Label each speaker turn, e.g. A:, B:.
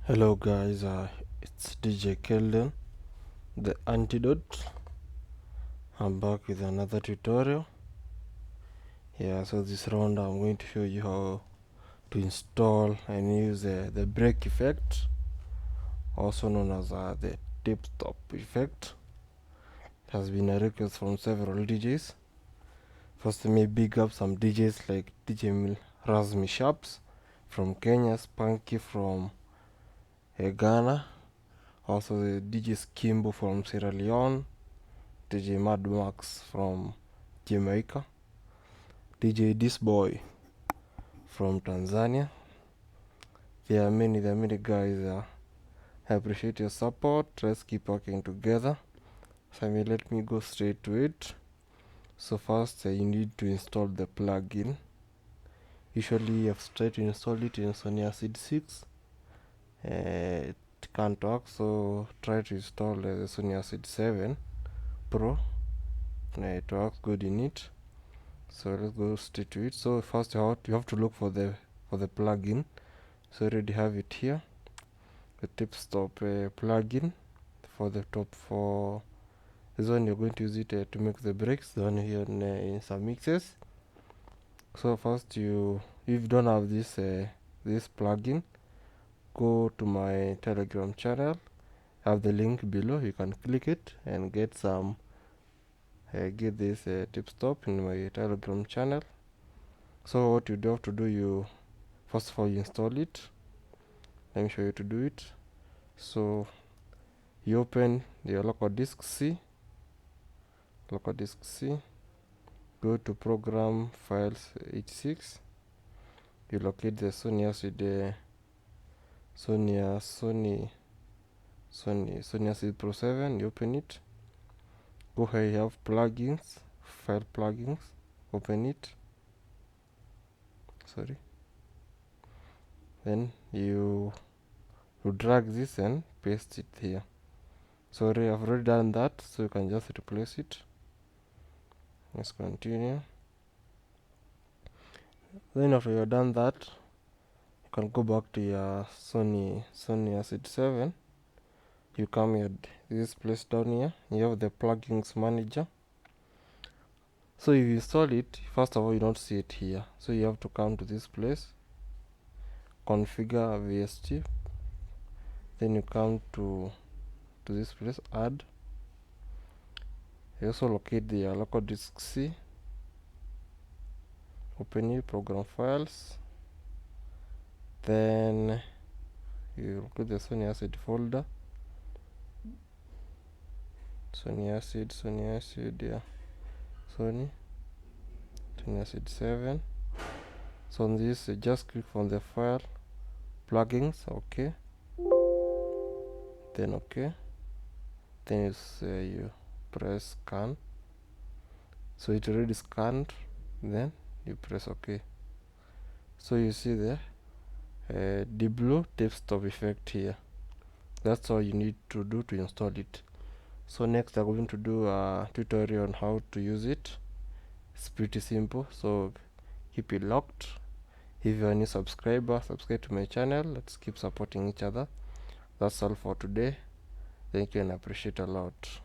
A: Hello guys, it's DJ Kelden, the antidote. I'm back with another tutorial. So this round I'm going to show you how to install and use the break effect, also known as the tip stop effect. It has been a request from several DJs. First, let me big up some DJs like DJ Razmi Sharps from Kenya, Spunky from Ghana, also the DJ Skimbo from Sierra Leone, DJ Mad Max from Jamaica, DJ This Boy from Tanzania. There are many guys. I appreciate your support. Let's keep working together. So let me go straight to it. So first, you need to install the plugin. Usually you have to try to install it in Sony Acid 6. It can't work, so try to install the Sony Acid 7 Pro. It works good in it. So let's go straight to it. So first you have to look for the plugin. So I already have it here, the tip stop plugin for the top. For this one you're going to use it to make the breaks, the one here in some mixes. So first, if you don't have this plugin, go to my Telegram channel. I have the link below. You can click it and get some get this tip stop in my Telegram channel. So what you do have to do, you first of all you install it. Let me show you to do it. So you open your local disk C, go to program files 86. You locate the Sony Acid Sony Acid Pro 7. You open it. Go here, you have plugins, file plugins. Open it. Then you drag this and paste it here. Sorry, I've already done that, so you can just replace it. Let's continue. Then after you've done that, you can go back to your Sony Acid 7. You come here, this place down here, you have the plugins manager. So if you install it, first of all you don't see it here, so you have to come to this place, configure VST. Then you come to this place, add. You also locate the local disk C. Open it, program files. Then you locate the Sony Acid folder. Sony Acid, yeah. Sony Acid 7. So on this, just click on the file, plugins, okay. Then okay. Then you press scan. So it already scanned. Then you press OK. So you see the blue tip stop effect here. That's all you need to do to install it. So next I'm going to do a tutorial on how to use it. It's pretty simple, so keep it locked. If you're a new subscriber, subscribe to my channel. Let's keep supporting each other. That's all for today. Thank you and I appreciate a lot.